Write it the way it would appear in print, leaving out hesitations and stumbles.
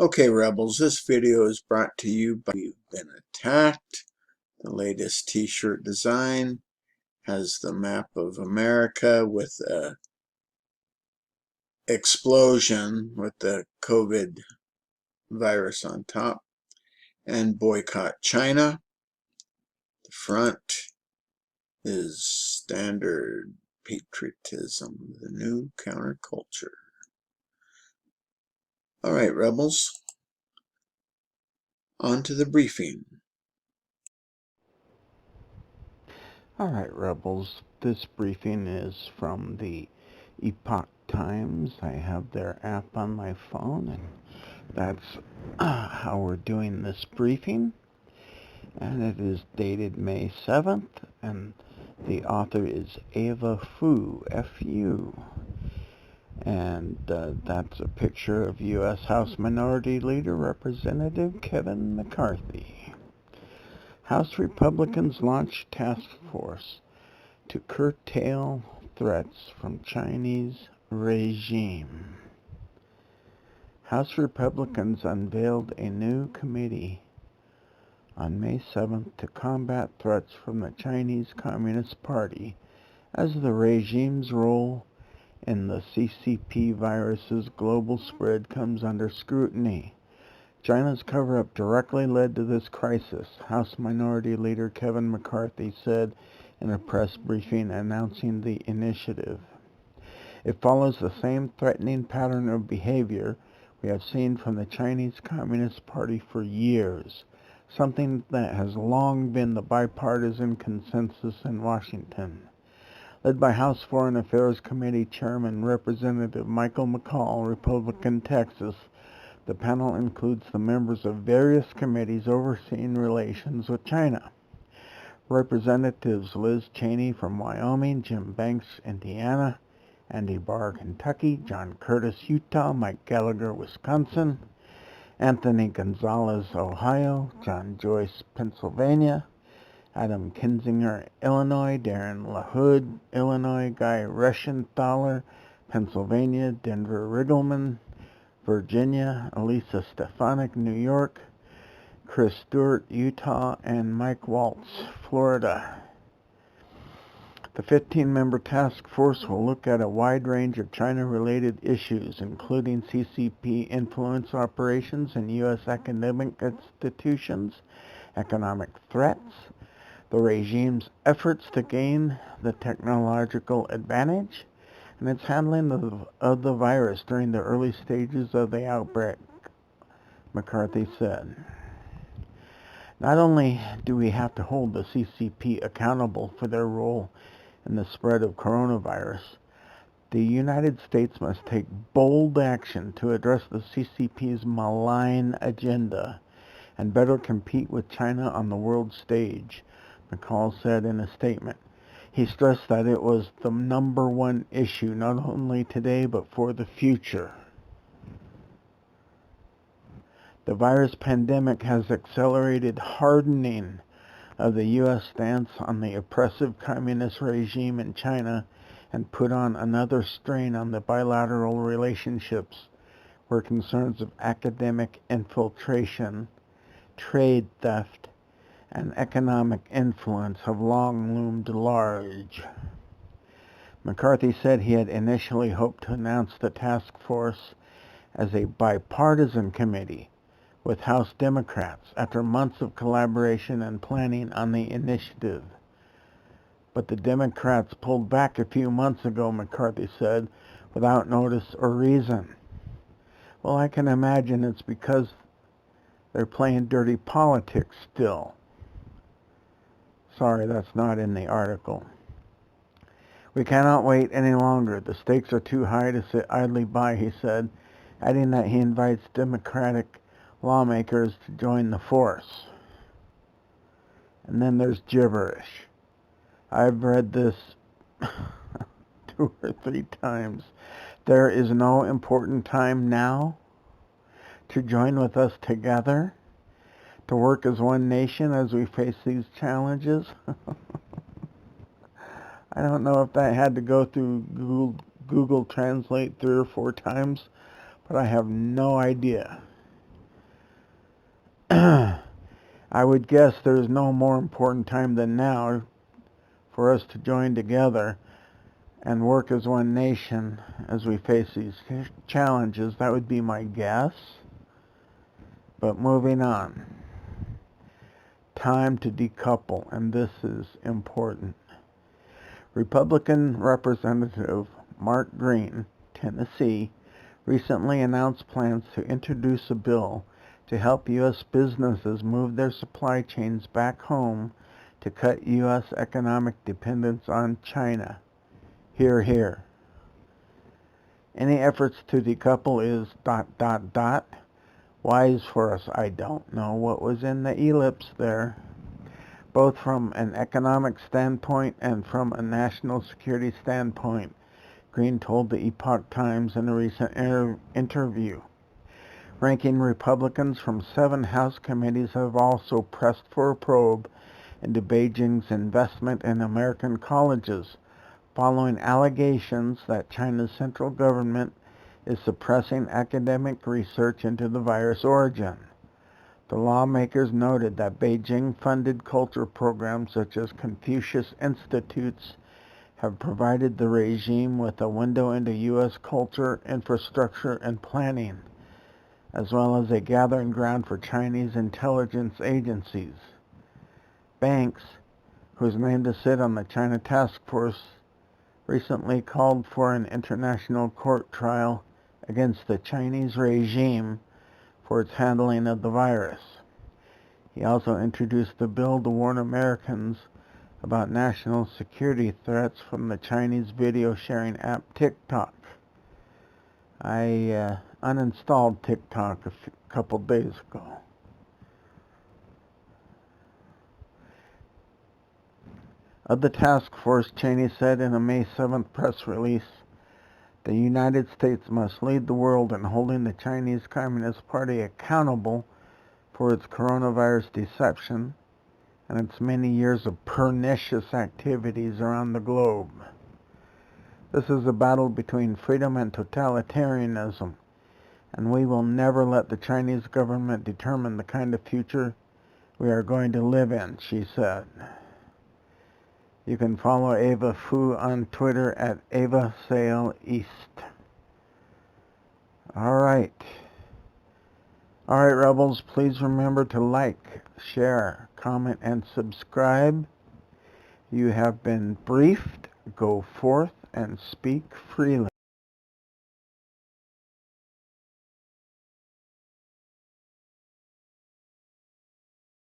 Okay, Rebels, this video is brought to you by You've Been Attacked. The latest t-shirt design has the map of America with a explosion with the COVID virus on top and boycott China. The front is standard patriotism, the new counterculture. All right, Rebels, on to the briefing. All right, Rebels, this briefing is from the Epoch Times. I have their app on my phone, and that's how we're doing this briefing. And it is dated May 7th, and the author is Ava Fu, F-U. And that's a picture of U.S. House Minority Leader Representative Kevin McCarthy. House Republicans launch task force to curtail threats from Chinese regime. House Republicans unveiled a new committee on May 7th to combat threats from the Chinese Communist Party as the regime's role in the CCP virus's global spread comes under scrutiny. China's cover-up directly led to this crisis, House Minority Leader Kevin McCarthy said in a press briefing announcing the initiative. It follows the same threatening pattern of behavior we have seen from the Chinese Communist Party for years, something that has long been the bipartisan consensus in Washington. Led by House Foreign Affairs Committee Chairman Representative Michael McCaul, Republican, Texas, the panel includes the members of various committees overseeing relations with China. Representatives Liz Cheney from Wyoming, Jim Banks, Indiana, Andy Barr, Kentucky, John Curtis, Utah, Mike Gallagher, Wisconsin, Anthony Gonzalez, Ohio, John Joyce, Pennsylvania, Adam Kinzinger, Illinois, Darren LaHood, Illinois, Guy Reschenthaler, Pennsylvania, Denver Riggleman, Virginia, Elisa Stefanik, New York, Chris Stewart, Utah, and Mike Waltz, Florida. The 15-member task force will look at a wide range of China-related issues, including CCP influence operations in U.S. academic institutions, economic threats, the regime's efforts to gain the technological advantage, and its handling of the virus during the early stages of the outbreak, McCarthy said. Not only do we have to hold the CCP accountable for their role in the spread of coronavirus, the United States must take bold action to address the CCP's malign agenda and better compete with China on the world stage, McCaul said in a statement. He stressed that it was the number one issue not only today but for the future. The virus pandemic has accelerated hardening of the U.S. stance on the oppressive communist regime in China and put on another strain on the bilateral relationships where concerns of academic infiltration, trade theft, and economic influence have long loomed large. McCarthy said he had initially hoped to announce the task force as a bipartisan committee with House Democrats after months of collaboration and planning on the initiative. But the Democrats pulled back a few months ago, McCarthy said, without notice or reason. Well, I can imagine it's because they're playing dirty politics still. Sorry, that's not in the article. We cannot wait any longer. The stakes are too high to sit idly by, he said, adding that he invites Democratic lawmakers to join the force. And then there's gibberish. I've read this 2 or 3 times. There is no important time now to join with us together, to work as one nation as we face these challenges. I don't know if that had to go through Google Translate 3 or 4 times, but I have no idea. I would guess there's no more important time than now for us to join together and work as one nation as we face these challenges. That would be my guess. But moving on. Time to decouple, and this is important. Republican Representative Mark Green, Tennessee, recently announced plans to introduce a bill to help U.S. businesses move their supply chains back home to cut U.S. economic dependence on China. Hear, hear. Any efforts to decouple is ... wise for us. I don't know what was in the ellipse there. Both from an economic standpoint and from a national security standpoint, Green told the Epoch Times in a recent interview. Ranking Republicans from 7 House committees have also pressed for a probe into Beijing's investment in American colleges, following allegations that China's central government is suppressing academic research into the virus origin. The lawmakers noted that Beijing-funded culture programs such as Confucius Institutes have provided the regime with a window into U.S. culture, infrastructure, and planning, as well as a gathering ground for Chinese intelligence agencies. Banks, who is named to sit on the China Task Force, recently called for an international court trial against the Chinese regime for its handling of the virus. He also introduced a bill to warn Americans about national security threats from the Chinese video sharing app TikTok. I uninstalled TikTok a couple days ago. Of the task force, Cheney said in a May 7th press release, the United States must lead the world in holding the Chinese Communist Party accountable for its coronavirus deception and its many years of pernicious activities around the globe. This is a battle between freedom and totalitarianism, and we will never let the Chinese government determine the kind of future we are going to live in, she said. You can follow Ava Fu on Twitter at AvaSailEast. All right, Rebels, please remember to like, share, comment, and subscribe. You have been briefed. Go forth and speak freely.